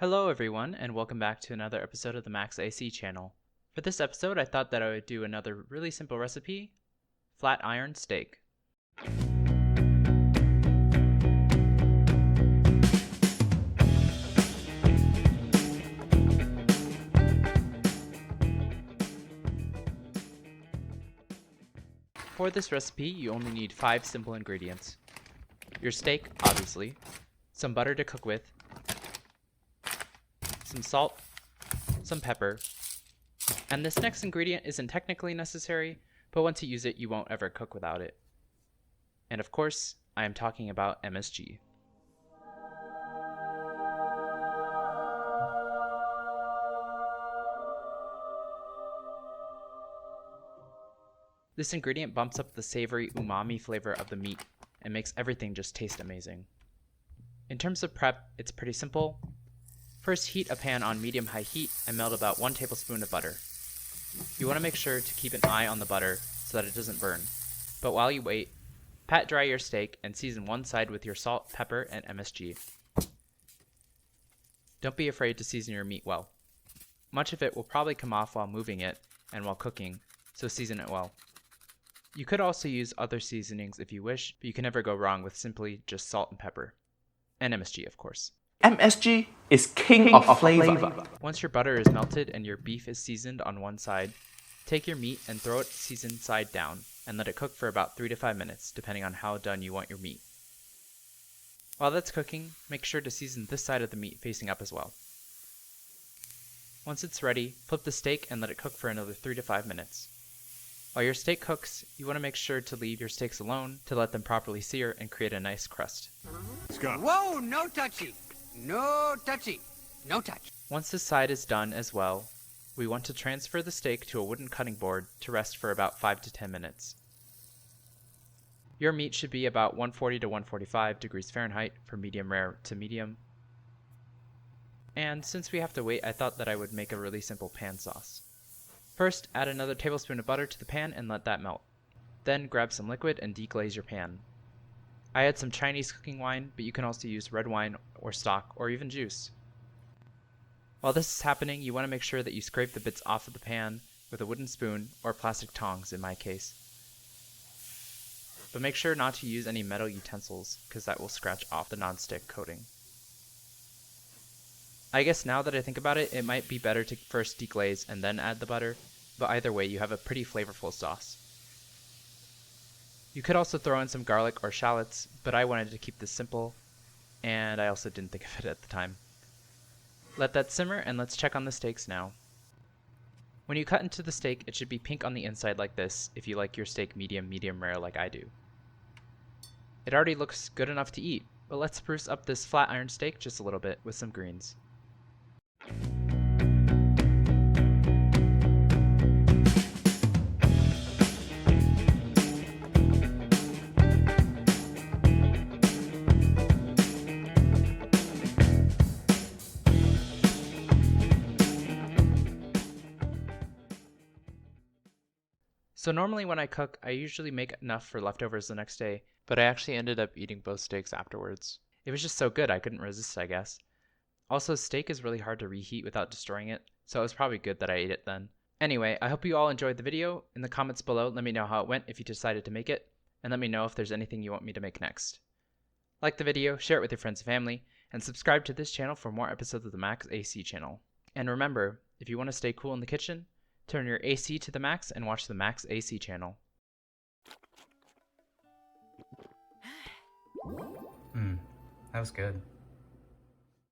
Hello everyone, and welcome back to another episode of the Max AC channel. For this episode, I thought that I would do another really simple recipe, flat iron steak. For this recipe, you only need 5 simple ingredients. Your steak, obviously, some butter to cook with, some salt, some pepper, and this next ingredient isn't technically necessary, but once you use it, you won't ever cook without it. And of course, I am talking about MSG. This ingredient bumps up the savory umami flavor of the meat and makes everything just taste amazing. In terms of prep, it's pretty simple. First, heat a pan on medium-high heat and melt about 1 tablespoon of butter. You want to make sure to keep an eye on the butter so that it doesn't burn. But while you wait, pat dry your steak and season one side with your salt, pepper, and MSG. Don't be afraid to season your meat well. Much of it will probably come off while moving it and while cooking, so season it well. You could also use other seasonings if you wish, but you can never go wrong with simply just salt and pepper. And MSG, of course. MSG is king of flavor. Once your butter is melted and your beef is seasoned on one side, take your meat and throw it seasoned side down and let it cook for about 3 to 5 minutes, depending on how done you want your meat. While that's cooking, make sure to season this side of the meat facing up as well. Once it's ready, flip the steak and let it cook for another 3 to 5 minutes. While your steak cooks, you want to make sure to leave your steaks alone to let them properly sear and create a nice crust. Let's go. Whoa, no touchy. No touchy. No touch. Once this side is done as well, we want to transfer the steak to a wooden cutting board to rest for about 5 to 10 minutes. Your meat should be about 140 to 145 degrees Fahrenheit for medium rare to medium. And since we have to wait, I thought that I would make a really simple pan sauce. First, add another tablespoon of butter to the pan and let that melt. Then grab some liquid and deglaze your pan. I had some Chinese cooking wine, but you can also use red wine or stock or even juice. While this is happening, you want to make sure that you scrape the bits off of the pan with a wooden spoon or plastic tongs in my case. But make sure not to use any metal utensils because that will scratch off the nonstick coating. I guess now that I think about it, it might be better to first deglaze and then add the butter, but either way you have a pretty flavorful sauce. You could also throw in some garlic or shallots, but I wanted to keep this simple, and I also didn't think of it at the time. Let that simmer and let's check on the steaks now. When you cut into the steak, it should be pink on the inside like this if you like your steak medium rare like I do. It already looks good enough to eat, but let's spruce up this flat iron steak just a little bit with some greens. So normally when I cook, I usually make enough for leftovers the next day, but I actually ended up eating both steaks afterwards. It was just so good I couldn't resist, I guess. Also, steak is really hard to reheat without destroying it, so it was probably good that I ate it then. Anyway, I hope you all enjoyed the video. In the comments below, let me know how it went if you decided to make it, and let me know if there's anything you want me to make next. Like the video, share it with your friends and family, and subscribe to this channel for more episodes of the Max AC channel. And remember, if you want to stay cool in the kitchen, turn your AC to the max and watch the Max AC channel. That was good.